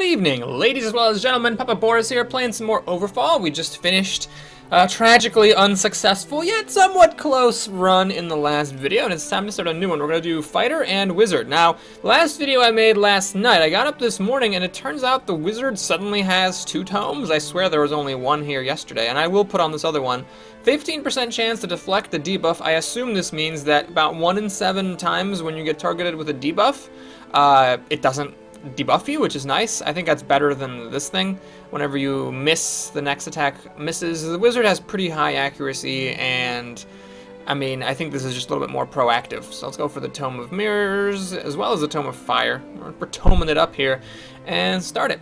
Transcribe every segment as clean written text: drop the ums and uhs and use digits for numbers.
Good evening, ladies as well as gentlemen. Papa Boris here, playing some more Overfall. We just finished a tragically unsuccessful, yet somewhat close run in the last video, and it's time to start a new one. We're going to do Fighter and Wizard. Now, the last video I made last night, I got up this morning, and it turns out the Wizard suddenly has 2 tomes. I swear there was only 1 here yesterday, and I will put on this other one. 15% chance to deflect the debuff. I assume this means that about 1 in 7 times when you get targeted with a debuff, it doesn't debuff you, which is nice. I think that's better than this thing. Whenever you miss, the next attack misses. The Wizard has pretty high accuracy, and I mean, I think this is just a little bit more proactive. So let's go for the Tome of Mirrors, as well as the Tome of Fire. We're toming it up here, and start it.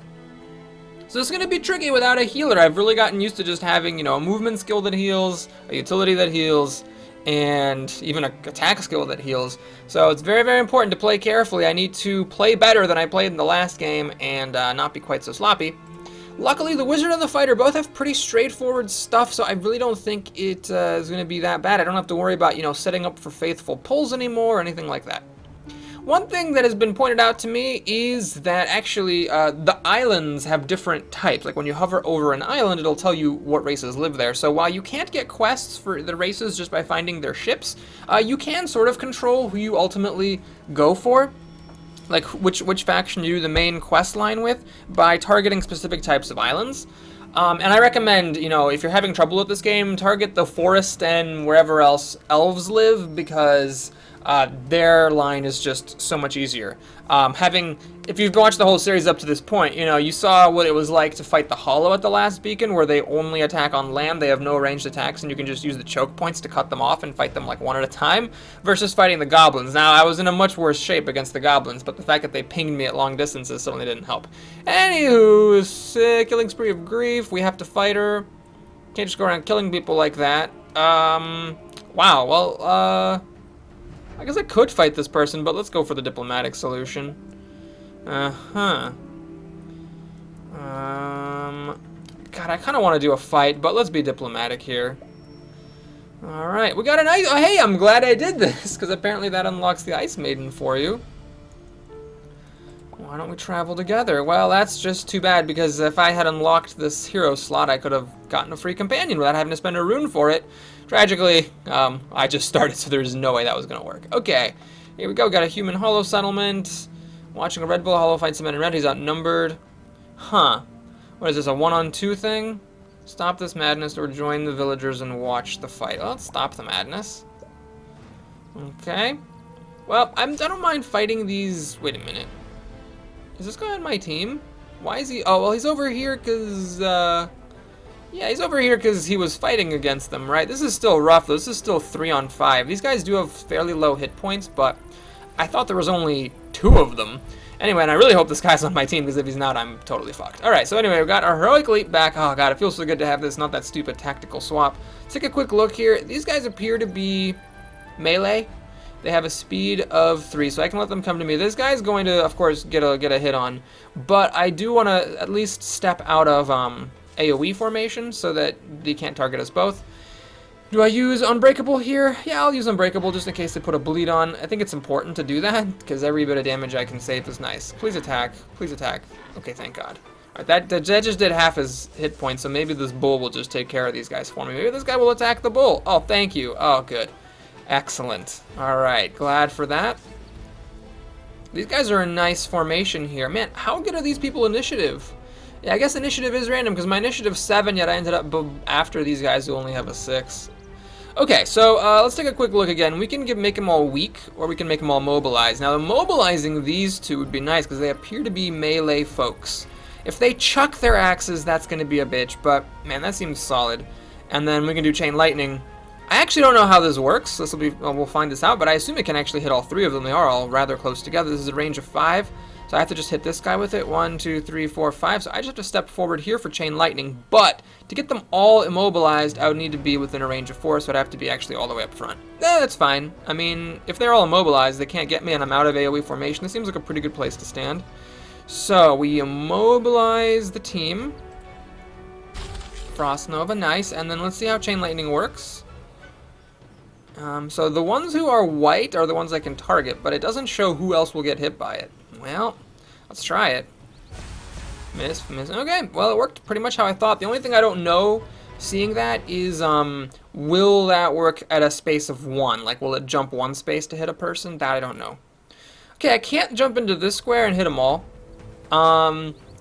So it's going to be tricky without a healer. I've really gotten used to just having, you know, a movement skill that heals, a utility that heals, and even an attack skill that heals. So it's very, very important to play carefully. I need to play better than I played in the last game and not be quite so sloppy. Luckily, the Wizard and the Fighter both have pretty straightforward stuff, so I really don't think it is going to be that bad. I don't have to worry about, you know, setting up for faithful pulls anymore or anything like that. One thing that has been pointed out to me is that actually the islands have different types. Like when you hover over an island, it'll tell you what races live there. So while you can't get quests for the races just by finding their ships, you can sort of control who you ultimately go for. Like which faction you do the main quest line with by targeting specific types of islands. And I recommend, you know, if you're having trouble with this game, target the forest and wherever else elves live, because their line is just so much easier. If you've watched the whole series up to this point, you know, you saw what it was like to fight the Hollow at the last beacon, where they only attack on land, they have no ranged attacks, and you can just use the choke points to cut them off and fight them like one at a time, versus fighting the goblins. Now, I was in a much worse shape against the goblins, but the fact that they pinged me at long distances certainly didn't help. Anywho, killing spree of grief, we have to fight her. Can't just go around killing people like that. Wow, well, I guess I could fight this person, but let's go for the diplomatic solution. God, I kind of want to do a fight, but let's be diplomatic here. Alright, we got an ice... Oh, hey, I'm glad I did this, because apparently that unlocks the Ice Maiden for you. Why don't we travel together? Well, that's just too bad, because if I had unlocked this hero slot, I could have gotten a free companion without having to spend a rune for it. Tragically, I just started, so there's no way that was going to work. Okay, here we go. Got a human hollow settlement. Watching a Red Bull hollow fight some men in red. He's outnumbered. Huh. What is this, a 1-on-2 thing? Stop this madness or join the villagers and watch the fight. Well, let's stop the madness. Okay. Well, I don't mind fighting these... Wait a minute. Is this guy on my team? Why is he... Oh, well, he's over here because... Yeah, he's over here because he was fighting against them, right? This is still rough, though. This is still 3-on-5. These guys do have fairly low hit points, but I thought there was only 2 of them. Anyway, and I really hope this guy's on my team, because if he's not, I'm totally fucked. Alright, so anyway, we've got our Heroic Leap back. Oh, God, it feels so good to have this, not that stupid tactical swap. Let's take a quick look here. These guys appear to be melee. They have a speed of 3, so I can let them come to me. This guy's going to, of course, get a hit on, but I do want to at least step out of AoE formation so that they can't target us both. Do I use Unbreakable here? Yeah, I'll use Unbreakable just in case they put a bleed on. I think it's important to do that, because every bit of damage I can save is nice. Please attack. Please attack. Okay, thank God. Alright, that just did half his hit points, so maybe this bull will just take care of these guys for me. Maybe this guy will attack the bull. Oh, thank you. Oh, good. Excellent. Alright, glad for that. These guys are a nice formation here. Man, how good are these people initiative? Yeah, I guess initiative is random, because my initiative's 7, yet I ended up after these guys who only have a 6. Okay, so let's take a quick look again. We can make them all weak, or we can make them all mobilized. Now, mobilizing these 2 would be nice, because they appear to be melee folks. If they chuck their axes, that's going to be a bitch, but, man, that seems solid. And then we can do Chain Lightning. I actually don't know how this works. This will be, well, we'll find this out, but I assume it can actually hit all 3 of them. They are all rather close together. This is a range of 5. So I have to just hit this guy with it. 1, 2, 3, 4, 5. So I just have to step forward here for Chain Lightning. But to get them all immobilized, I would need to be within a range of 4. So I'd have to be actually all the way up front. That's fine. I mean, if they're all immobilized, they can't get me and I'm out of AoE formation. This seems like a pretty good place to stand. So we immobilize the team. Frost Nova, nice. And then let's see how Chain Lightning works. So the ones who are white are the ones I can target, but it doesn't show who else will get hit by it. Well, let's try it. Miss, miss. Okay, well, it worked pretty much how I thought. The only thing I don't know, seeing that, is will that work at a space of 1? Like, will it jump 1 space to hit a person? That I don't know. Okay, I can't jump into this square and hit them all.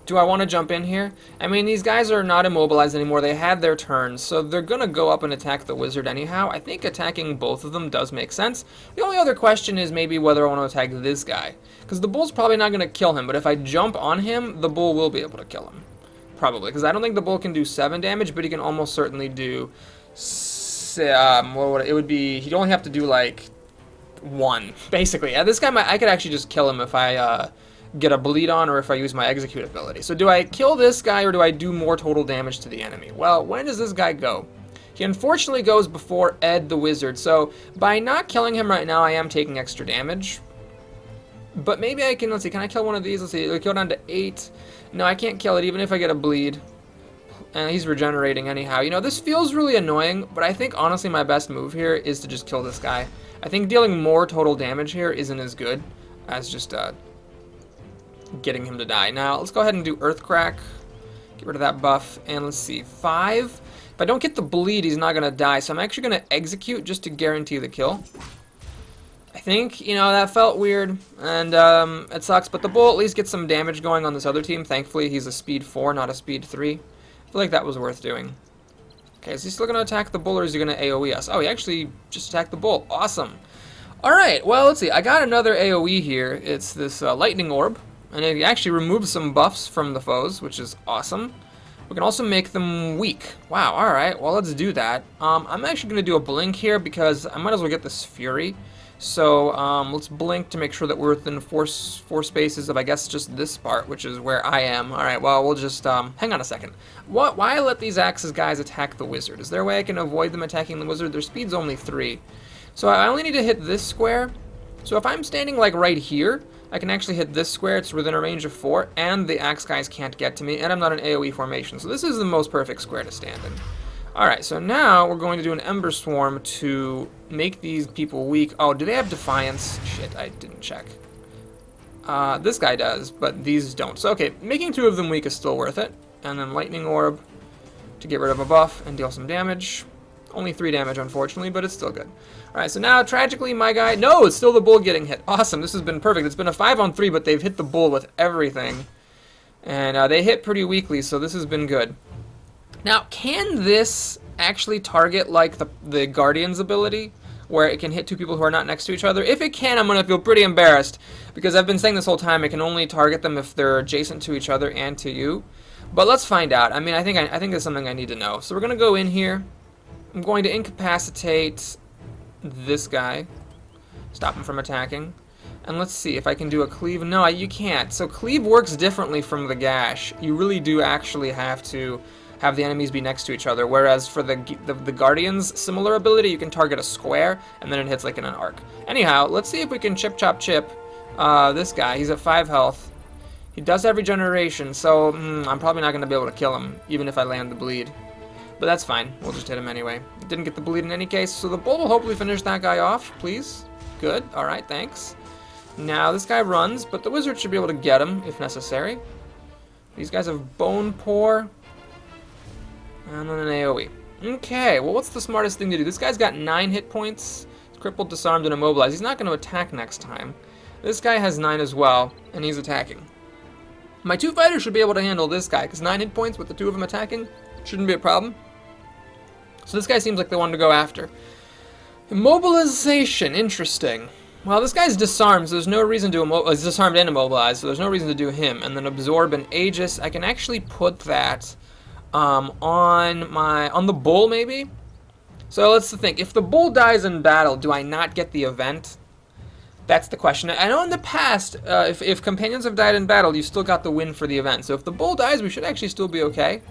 Do I want to jump in here? I mean, these guys are not immobilized anymore. They had their turns, so they're going to go up and attack the wizard anyhow. I think attacking both of them does make sense. The only other question is maybe whether I want to attack this guy, because the bull's probably not going to kill him, but if I jump on him, the bull will be able to kill him. Probably, because I don't think the bull can do 7 damage, but he can almost certainly do... it would be... He'd only have to do, like, 1, basically. This guy, I could actually just kill him if I... get a bleed on or if I use my execute ability. So do I kill this guy or do I do more total damage to the enemy? Well, when does this guy go? He unfortunately goes before Ed the Wizard, so by not killing him right now I am taking extra damage. But maybe I can, let's see, can I kill one of these? Let's see, it'll go down to 8. No, I can't kill it even if I get a bleed. And he's regenerating anyhow. You know, this feels really annoying, but I think honestly my best move here is to just kill this guy. I think dealing more total damage here isn't as good as just getting him to die. Now, let's go ahead and do Earthcrack. Get rid of that buff. And let's see, 5. If I don't get the bleed, he's not going to die. So I'm actually going to execute just to guarantee the kill. I think, you know, that felt weird. And it sucks. But the bull at least gets some damage going on this other team. Thankfully, he's a speed 4, not a speed 3. I feel like that was worth doing. Okay, is he still going to attack the bull or is he going to AoE us? Oh, he actually just attacked the bull. Awesome. Alright, well, let's see. I got another AoE here. It's this lightning orb. And it actually removes some buffs from the foes, which is awesome. We can also make them weak. Wow, alright, well let's do that. I'm actually going to do a blink here because I might as well get this Fury. So let's blink to make sure that we're within four spaces of, I guess, just this part, which is where I am. Alright, well we'll just, hang on a second. Why let these Axes guys attack the wizard? Is there a way I can avoid them attacking the wizard? Their speed's only 3. So I only need to hit this square. So if I'm standing like right here, I can actually hit this square, it's within a range of 4, and the axe guys can't get to me, and I'm not an AoE formation, so this is the most perfect square to stand in. Alright, so now we're going to do an Ember Swarm to make these people weak. Oh, do they have Defiance? Shit, I didn't check. This guy does, but these don't. So, okay, making 2 of them weak is still worth it. And then Lightning Orb to get rid of a buff and deal some damage. Only 3 damage, unfortunately, but it's still good. Alright, so now, tragically, my guy... No, it's still the bull getting hit. Awesome, this has been perfect. It's been a 5-on-3, but they've hit the bull with everything. And they hit pretty weakly, so this has been good. Now, can this actually target, like, the Guardian's ability? Where it can hit 2 people who are not next to each other? If it can, I'm going to feel pretty embarrassed. Because I've been saying this whole time, it can only target them if they're adjacent to each other and to you. But let's find out. I mean, I think it's something I need to know. So we're going to go in here. I'm going to incapacitate this guy. Stop him from attacking. And let's see if I can do a cleave. No, you can't. So cleave works differently from the gash. You really do actually have to have the enemies be next to each other. Whereas for the Guardian's similar ability, you can target a square, and then it hits like in an arc. Anyhow, let's see if we can chip chop chip this guy. He's at 5 health. He does have regeneration, so I'm probably not going to be able to kill him, even if I land the bleed. But that's fine. We'll just hit him anyway. Didn't get the bleed in any case, so the bull will hopefully finish that guy off, please. Good. Alright, thanks. Now, this guy runs, but the wizard should be able to get him, if necessary. These guys have Bone Pour. And then an AoE. Okay, well, what's the smartest thing to do? This guy's got 9 hit points. He's crippled, disarmed, and immobilized. He's not going to attack next time. This guy has 9 as well, and he's attacking. My 2 fighters should be able to handle this guy, because 9 hit points with the 2 of them attacking shouldn't be a problem. So this guy seems like the one to go after. Immobilization, interesting. Well, this guy's disarmed, so there's no reason to he's disarmed and immobilized, so there's no reason to do him. And then absorb and Aegis, I can actually put that on the bull, maybe? So let's think. If the bull dies in battle, do I not get the event? That's the question. I know in the past, if companions have died in battle, you still got the win for the event. So if the bull dies, we should actually still be okay.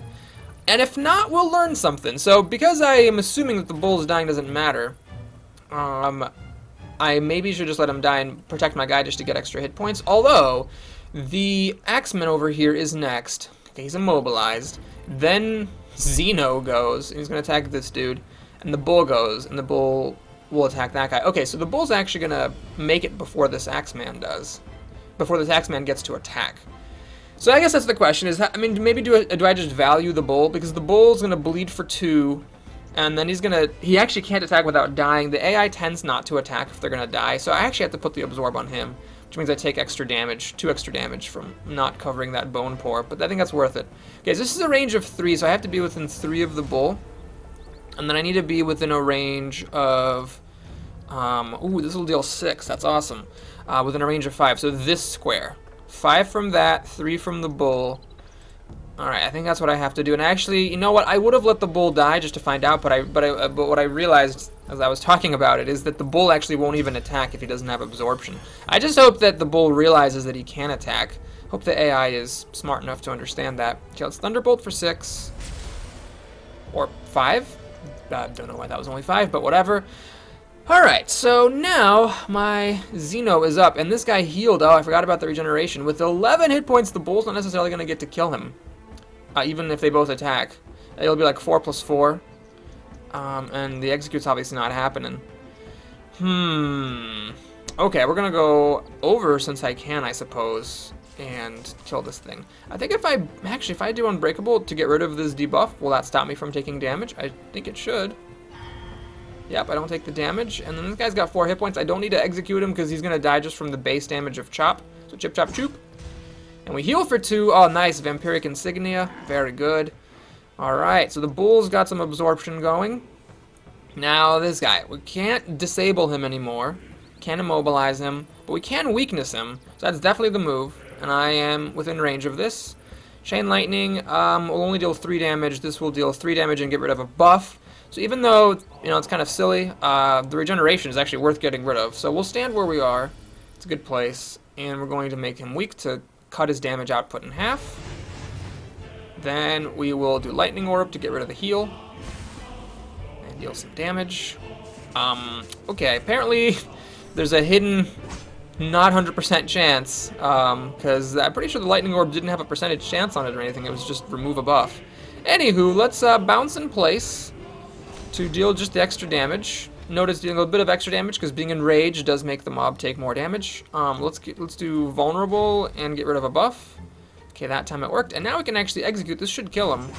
And if not, we'll learn something. So because I am assuming that the bull's dying doesn't matter, I maybe should just let him die and protect my guy just to get extra hit points. Although, the Axeman over here is next. Okay, he's immobilized. Then Xeno goes, and he's going to attack this dude. And the bull goes, and the bull will attack that guy. Okay, so the bull's actually going to make it before this Axeman does. Before this Axeman gets to attack. So I guess that's the question. I mean, maybe do I just value the bull, because the bull's gonna bleed for 2, and then he actually can't attack without dying. The AI tends not to attack if they're gonna die, so I actually have to put the absorb on him, which means I take extra damage, 2 extra damage from not covering that bone pore. But I think that's worth it. Okay, so this is a range of 3, so I have to be within 3 of the bull, and then I need to be within a range of ooh, this will deal 6. That's awesome. Within a range of 5. So this square. 5 from that, 3 from the bull. Alright, I think that's what I have to do. And actually, you know what? I would have let the bull die just to find out, but what I realized as I was talking about it is that the bull actually won't even attack if he doesn't have absorption. I just hope that the bull realizes that he can attack. Hope the AI is smart enough to understand that. Okay, let's Thunderbolt for 6. Or 5? Don't know why that was only 5, but whatever. Alright, so now my Xeno is up, and this guy healed. Oh, I forgot about the regeneration. With 11 hit points, the bull's not necessarily going to get to kill him, even if they both attack. It'll be like 4 plus 4, and the execute's obviously not happening. Okay, we're going to go over since I can, I suppose, and kill this thing. I think if I do Unbreakable to get rid of this debuff, will that stop me from taking damage? I think it should. Yep, I don't take the damage. And then this guy's got 4 hit points. I don't need to execute him because he's going to die just from the base damage of Chop. So Chip, Chop, Choop. And we heal for 2. Oh, nice. Vampiric Insignia. Very good. Alright, so the bull's got some absorption going. Now, this guy. We can't disable him anymore. Can't immobilize him. But we can weakness him. So that's definitely the move. And I am within range of this. Chain Lightning will only deal 3 damage. This will deal 3 damage and get rid of a buff. So even though, you know, it's kind of silly, the regeneration is actually worth getting rid of. So we'll stand where we are. It's a good place. And we're going to make him weak to cut his damage output in half. Then we will do Lightning Orb to get rid of the heal. And deal some damage. Okay, apparently there's a hidden not 100% chance. Because I'm pretty sure the Lightning Orb didn't have a percentage chance on it or anything. It was just remove a buff. Anywho, let's bounce in place to deal just the extra damage. Notice dealing a bit of extra damage because being enraged does make the mob take more damage. Let's do vulnerable and get rid of a buff. Okay, that time it worked. And now we can actually execute. This should kill him.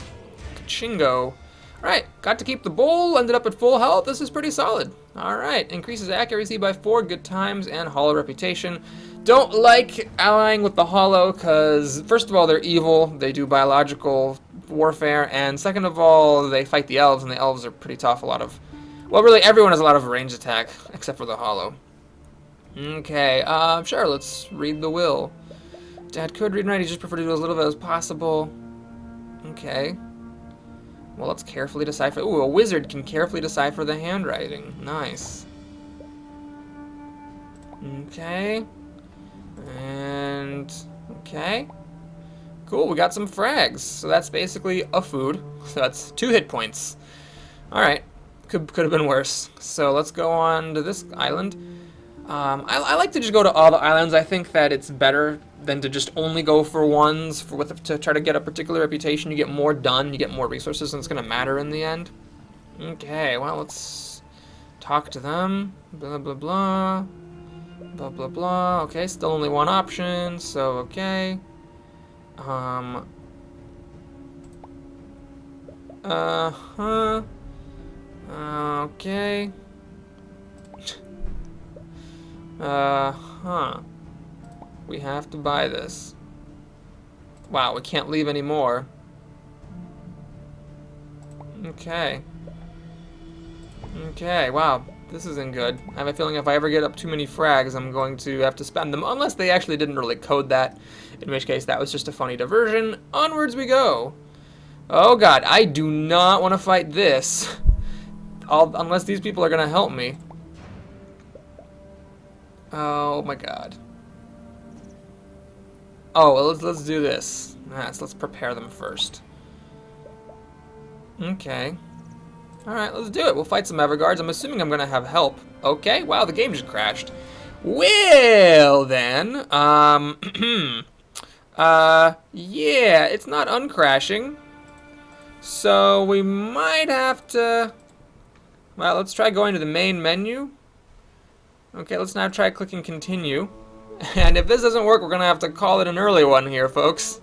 Kachingo. Alright, got to keep the bull, ended up at full health. This is pretty solid. Alright, increases accuracy by 4, good times, and hollow reputation. Don't like allying with the hollow because, first of all, they're evil. They do biological warfare, and second of all, they fight the elves, and the elves are pretty tough. Well, really, everyone has a lot of range attack, except for the hollow. Okay, sure, let's read the will. Dad could read and write, he just preferred to do as little of it as possible. Okay. Well, let's carefully decipher. Ooh, a wizard can carefully decipher the handwriting. Nice. Okay. And okay. Cool, we got some frags. So that's basically a food. So that's 2 hit points. Alright. Could have been worse. So let's go on to this island. I like to just go to all the islands. I think that it's better than to just only go for ones to try to get a particular reputation. You get more done, you get more resources, and it's going to matter in the end. Okay, well, let's talk to them. Blah, blah, blah. Blah, blah, blah. Okay, still only one option, so okay. Okay. We have to buy this. Wow, we can't leave anymore. Okay. Okay, wow. This isn't good. I have a feeling if I ever get up too many frags, I'm going to have to spend them. Unless they actually didn't really code that. In which case, that was just a funny diversion. Onwards we go. Oh god, I do not want to fight this. Unless these people are going to help me. Oh my god. Oh, well, let's do this. Let's prepare them first. Okay. Alright, let's do it. We'll fight some Everguards. I'm assuming I'm gonna have help. Okay, wow, the game just crashed. Well, then, yeah, it's not uncrashing. So, we might have to... Well, let's try going to the main menu. Okay, let's now try clicking continue. And if this doesn't work, we're gonna have to call it an early one here, folks.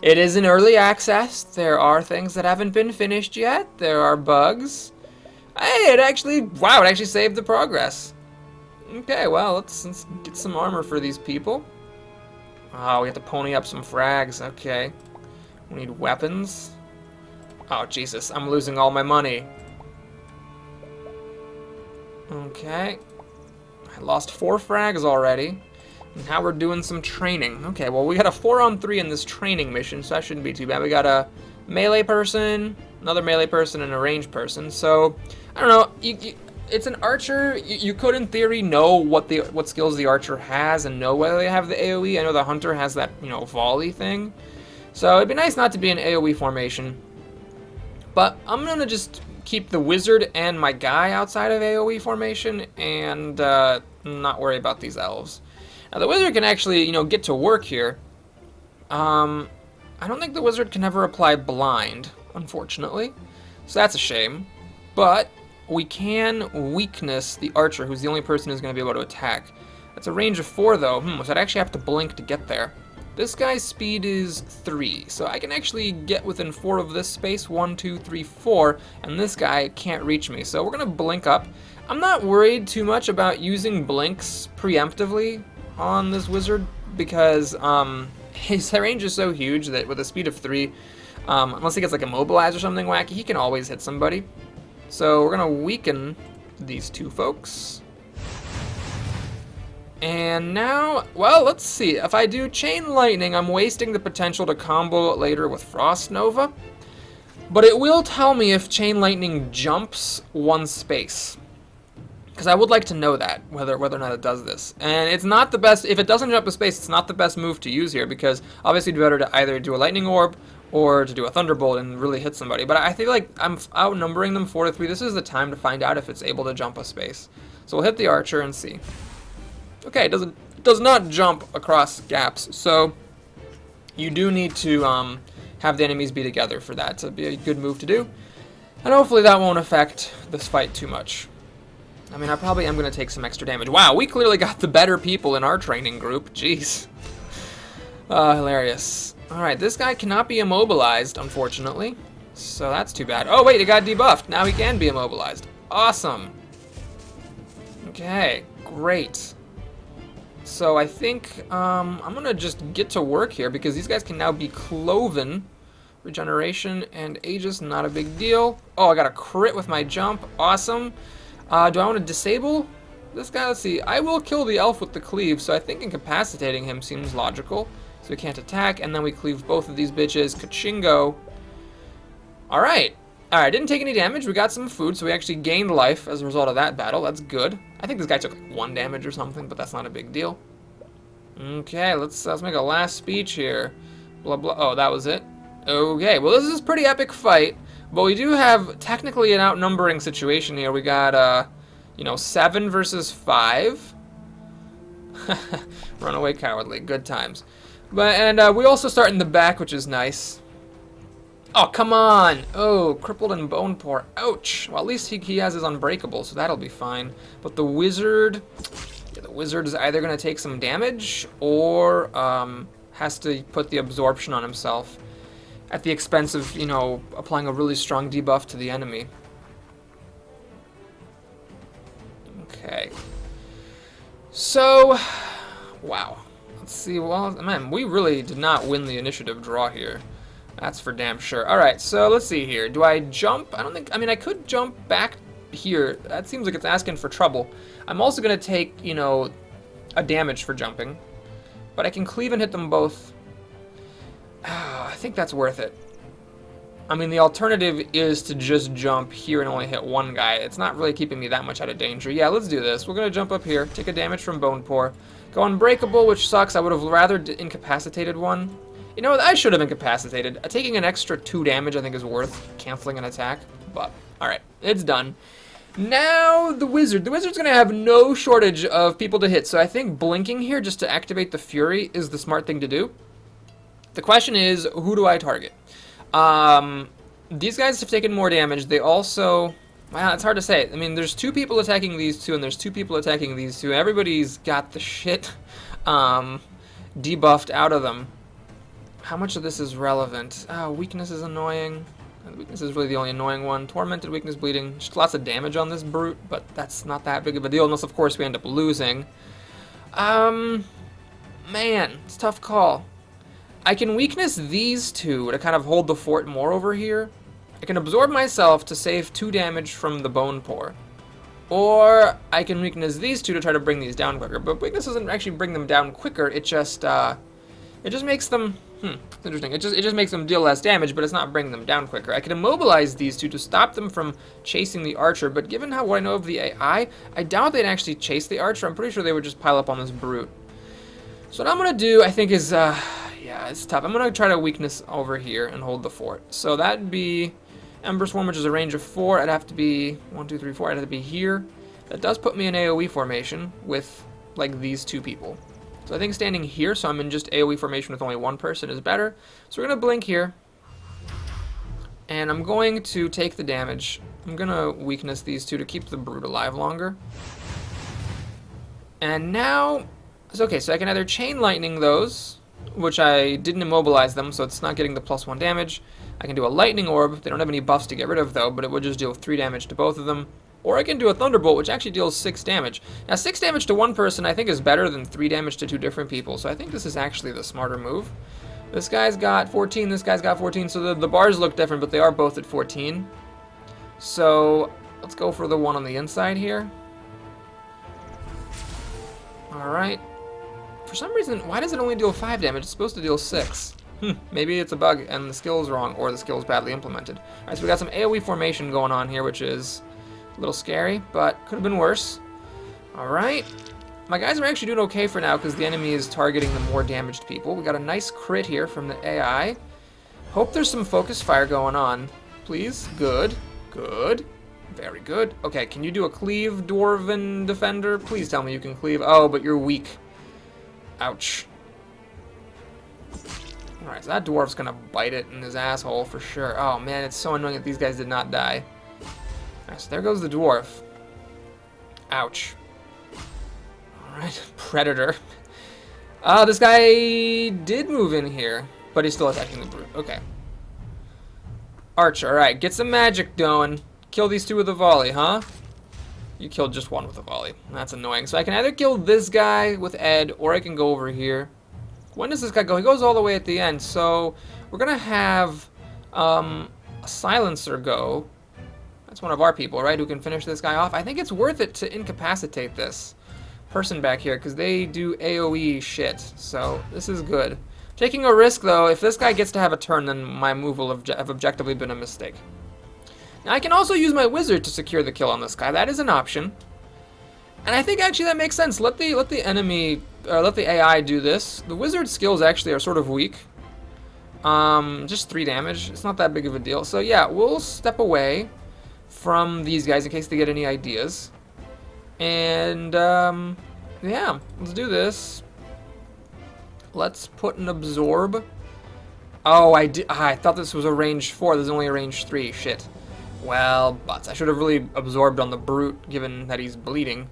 It is in early access. There are things that haven't been finished yet. There are bugs. Hey, it actually, wow, it actually saved the progress. Okay, well, let's get some armor for these people. Oh, we have to pony up some frags. Okay. We need weapons. Oh, Jesus, I'm losing all my money. Okay. I lost 4 frags already. And now we're doing some training. Okay, well, we got a 4-on-3 in this training mission, so that shouldn't be too bad. We got a melee person, another melee person, and a ranged person. So, I don't know. It's an archer. You could, in theory, know what skills the archer has and know whether they have the AoE. I know the hunter has that, volley thing. So, it'd be nice not to be in AoE formation. But I'm going to just keep the wizard and my guy outside of AoE formation and not worry about these elves. Now, the wizard can actually, get to work here. I don't think the wizard can ever apply blind, unfortunately. So that's a shame. But we can weakness the archer, who's the only person who's going to be able to attack. That's a range of 4, though. So I'd actually have to blink to get there. This guy's speed is 3, so I can actually get within 4 of this space. 1, 2, 3, 4, and this guy can't reach me. So we're going to blink up. I'm not worried too much about using blinks preemptively on this wizard because his range is so huge that with a speed of 3, unless he gets like immobilized or something wacky, he can always hit somebody. So we're going to weaken these 2 folks. And now, well, let's see. If I do Chain Lightning, I'm wasting the potential to combo it later with Frost Nova. But it will tell me if Chain Lightning jumps 1 space. Because I would like to know that, whether or not it does this. And it's not the best, if it doesn't jump a space, it's not the best move to use here. Because obviously it'd be better to either do a Lightning Orb or to do a Thunderbolt and really hit somebody. But I feel like I'm outnumbering them 4-3. This is the time to find out if it's able to jump a space. So we'll hit the Archer and see. Okay, it does not jump across gaps, so you do need to have the enemies be together for that to be a good move to do. And hopefully that won't affect this fight too much. I mean, I probably am going to take some extra damage. Wow, we clearly got the better people in our training group. Jeez. Hilarious. Alright, this guy cannot be immobilized, unfortunately. So that's too bad. Oh, wait, it got debuffed. Now he can be immobilized. Awesome. Okay, great. So I think I'm going to just get to work here because these guys can now be cloven. Regeneration and Aegis, not a big deal. Oh, I got a crit with my jump. Awesome. Do I want to disable this guy? Let's see. I will kill the elf with the cleave, so I think incapacitating him seems logical. So he can't attack, and then we cleave both of these bitches. Kachingo. Alright. Alright, didn't take any damage. We got some food, so we actually gained life as a result of that battle. That's good. I think this guy took like 1 damage or something, but that's not a big deal. Okay, let's make a last speech here. Blah, blah. Oh, that was it. Okay, well, this is a pretty epic fight, but we do have technically an outnumbering situation here. We got, 7 versus 5. Runaway Cowardly. Good times. And we also start in the back, which is nice. Oh, come on! Oh, crippled and bone poor. Ouch! Well, at least he has his unbreakable, so that'll be fine. But the wizard... Yeah, the wizard is either going to take some damage, or has to put the absorption on himself at the expense of, applying a really strong debuff to the enemy. Okay. So... Wow. Let's see, well, man, we really did not win the initiative draw here. That's for damn sure. Alright, so let's see here. Do I jump? I mean, I could jump back here. That seems like it's asking for trouble. I'm also going to take, a damage for jumping. But I can cleave and hit them both. I think that's worth it. I mean, the alternative is to just jump here and only hit 1 guy. It's not really keeping me that much out of danger. Yeah, let's do this. We're going to jump up here, take a damage from Bone Pour. Go unbreakable, which sucks. I would have rather incapacitated one. You know what? I should have incapacitated. Taking an extra 2 damage, I think, is worth canceling an attack. But, alright, it's done. Now, the wizard. The wizard's going to have no shortage of people to hit. So I think blinking here just to activate the fury is the smart thing to do. The question is, who do I target? These guys have taken more damage. They also... Wow, it's hard to say. I mean, there's 2 people attacking these 2, and there's 2 people attacking these 2. Everybody's got the shit debuffed out of them. how much of this is relevant? Oh, weakness is annoying. Weakness is really the only annoying one. Tormented, weakness, bleeding. Just lots of damage on this brute, but that's not that big of a deal unless, of course, we end up losing. Man, it's a tough call. I can weakness these two to kind of hold the fort more over here. I can absorb myself to save 2 damage from the bone pour. Or I can weakness these two to try to bring these down quicker. But weakness doesn't actually bring them down quicker. It just makes them... it's interesting. It just makes them deal less damage, but it's not bringing them down quicker. I can immobilize these two to stop them from chasing the archer, but given what I know of the AI, I doubt they'd actually chase the archer. I'm pretty sure they would just pile up on this brute. So what I'm going to do, I think, is... yeah, it's tough. I'm going to try to weakness over here and hold the fort. So that'd be Ember Swarm, which is a range of 4. I'd have to be 1, 2, 3, 4. I'd have to be here. That does put me in AoE formation with, like, these 2 people. So I think standing here, so I'm in just AoE formation with only 1 person, is better. So we're going to blink here. And I'm going to take the damage. I'm going to weakness these 2 to keep the brute alive longer. And now... it's okay, so I can either Chain Lightning those, which I didn't immobilize them, so it's not getting the +1 damage. I can do a Lightning Orb. They don't have any buffs to get rid of, though, but it would just deal 3 damage to both of them. Or I can do a Thunderbolt, which actually deals 6 damage. Now, 6 damage to 1 person, I think, is better than 3 damage to 2 different people, so I think this is actually the smarter move. This guy's got 14, this guy's got 14, so the bars look different, but they are both at 14. So, let's go for the one on the inside here. Alright. For some reason, why does it only deal 5 damage? It's supposed to deal 6. Maybe it's a bug and the skill is wrong, or the skill is badly implemented. Alright, so we got some AoE formation going on here, which is a little scary, but could have been worse. Alright. My guys are actually doing okay for now, because the enemy is targeting the more damaged people. We got a nice crit here from the AI. Hope there's some focus fire going on. Please. Good. Good. Very good. Okay, can you do a cleave, Dwarven Defender? Please tell me you can cleave. Oh, but you're weak. Ouch. Alright, so that dwarf's gonna bite it in his asshole for sure. Oh man, it's so annoying that these guys did not die. Alright, so there goes the dwarf. Ouch. Alright, Predator. This guy did move in here, but he's still attacking the brute. Okay. Archer, alright, get some magic going. Kill these 2 with a volley, huh? You killed just 1 with a volley. That's annoying. So I can either kill this guy with Ed, or I can go over here. When does this guy go? He goes all the way at the end. So we're going to have a silencer go. That's one of our people, right, who can finish this guy off. I think it's worth it to incapacitate this person back here, because they do AoE shit. So this is good. Taking a risk, though. If this guy gets to have a turn, then my move will have objectively been a mistake. Now, I can also use my wizard to secure the kill on this guy. That is an option. And I think actually that makes sense. Let the enemy, or let the AI do this. The wizard skills actually are sort of weak. Just 3 damage. It's not that big of a deal. So yeah, we'll step away from these guys in case they get any ideas. And yeah, let's do this. Let's put an absorb. Oh, I thought this was a range 4. There's only a range 3. Shit. Well, butts. I should have really absorbed on the brute, given that he's bleeding.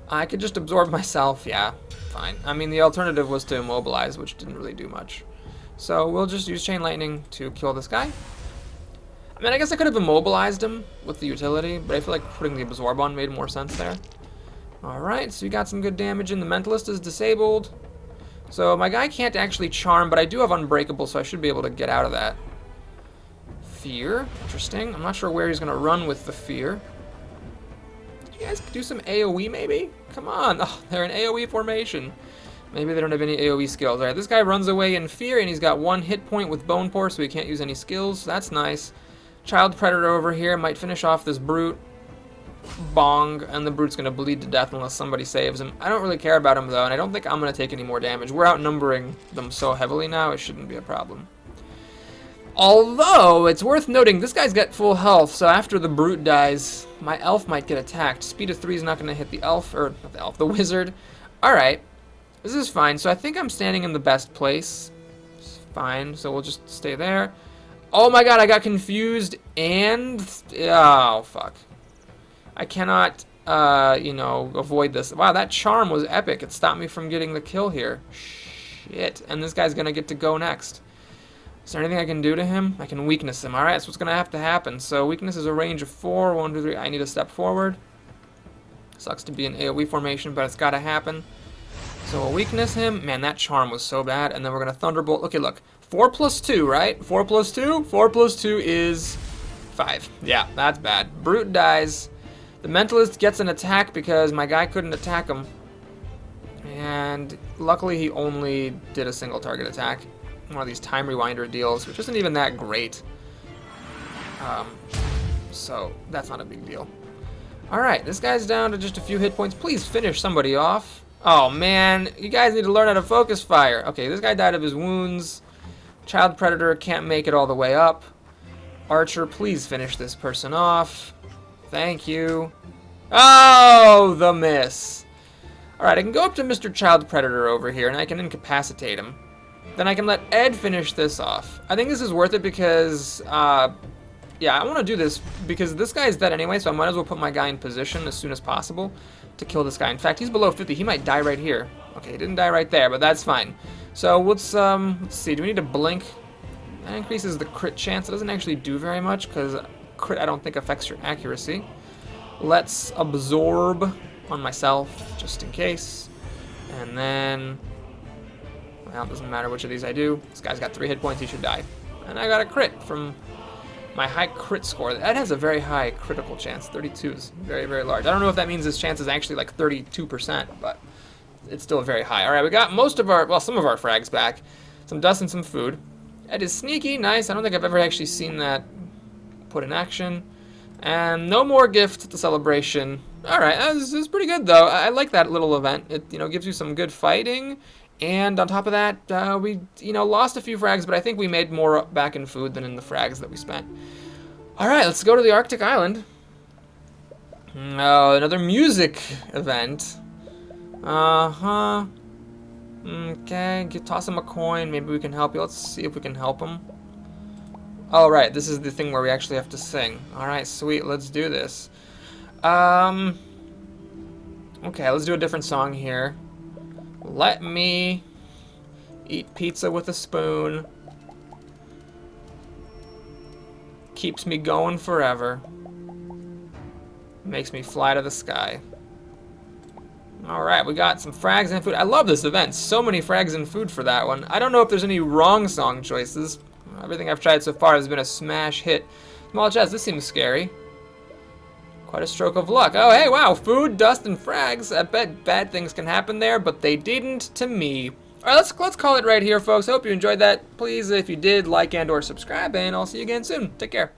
I could just absorb myself. Yeah, fine. I mean, the alternative was to immobilize, which didn't really do much. So we'll just use Chain Lightning to kill this guy. I mean, I guess I could have immobilized him with the utility, but I feel like putting the absorb on made more sense there. Alright, so we got some good damage in. The Mentalist is disabled. So my guy can't actually charm, but I do have Unbreakable, so I should be able to get out of that. Fear. Interesting. I'm not sure where he's going to run with the fear. Did you guys do some AoE, maybe? Come on. Oh, they're in AoE formation. Maybe they don't have any AoE skills. Alright, this guy runs away in fear, and he's got 1 hit point with Bone Pour, so he can't use any skills. That's nice. Child Predator over here might finish off this brute. Bong, and the brute's going to bleed to death unless somebody saves him. I don't really care about him, though, and I don't think I'm going to take any more damage. We're outnumbering them so heavily now, it shouldn't be a problem. Although, it's worth noting, this guy's got full health, so after the brute dies, my elf might get attacked. Speed of 3 is not going to hit the elf, or not the elf, the wizard. Alright, this is fine. So I think I'm standing in the best place. It's fine, so we'll just stay there. Oh my god, I got confused, and... oh, fuck. I cannot, you know, avoid this. Wow, that charm was epic. It stopped me from getting the kill here. Shit, and this guy's going to get to go next. Is there anything I can do to him? I can weakness him. Alright, so what's going to have to happen. So weakness is a range of 4. 1, 2, 3. I need to step forward. Sucks to be an AoE formation, but it's got to happen. So we'll weakness him. Man, that charm was so bad. And then we're going to Thunderbolt. Okay, look. 4 plus 2, right? 4 plus 2? 4 plus 2 is 5. Yeah, that's bad. Brute dies. The Mentalist gets an attack because my guy couldn't attack him. And luckily he only did a single target attack. One of these time rewinder deals, which isn't even that great. So that's not a big deal. Alright, this guy's down to just a few hit points. Please finish somebody off. Oh man, you guys need to learn how to focus fire. Okay, this guy died of his wounds. Child Predator can't make it all the way up. Archer, please finish this person off. Thank you. Oh, the miss. Alright, I can go up to Mr. Child Predator over here, and I can incapacitate him. Then I can let Ed finish this off. I think this is worth it because, yeah, I want to do this because this guy is dead anyway, so I might as well put my guy in position as soon as possible to kill this guy. In fact, he's below 50. He might die right here. Okay, he didn't die right there, but that's fine. So let's see. Do we need to blink? That increases the crit chance. It doesn't actually do very much because crit I don't think affects your accuracy. Let's absorb on myself just in case. And then... well, it doesn't matter which of these I do. This guy's got 3 hit points, he should die. And I got a crit from my high crit score. That has a very high critical chance. 32 is very, very large. I don't know if that means his chance is actually like 32%, but it's still very high. Alright, we got most of our, well, some of our frags back. Some dust and some food. Ed is sneaky, nice. I don't think I've ever actually seen that put in action. And no more gift at the celebration. Alright, this is pretty good though. I like that little event. It, you know, gives you some good fighting. And on top of that, we, you know, lost a few frags, but I think we made more back in food than in the frags that we spent. Alright, let's go to the Arctic Island. Oh, another music event. Uh-huh. Okay, toss him a coin. Maybe we can help you. Let's see if we can help him. Oh, right, this is the thing where we actually have to sing. Alright, sweet, let's do this. Okay, let's do a different song here. Let me eat pizza with a spoon. Keeps me going forever. Makes me fly to the sky. Alright, we got some frags and food. I love this event. So many frags and food for that one. I don't know if there's any wrong song choices. Everything I've tried so far has been a smash hit. Small chest, this seems scary. Quite a stroke of luck. Oh, hey, wow, food, dust, and frags. I bet bad things can happen there, but they didn't to me. All right, let's call it right here, folks. Hope you enjoyed that. Please, if you did, like and or subscribe, and I'll see you again soon. Take care.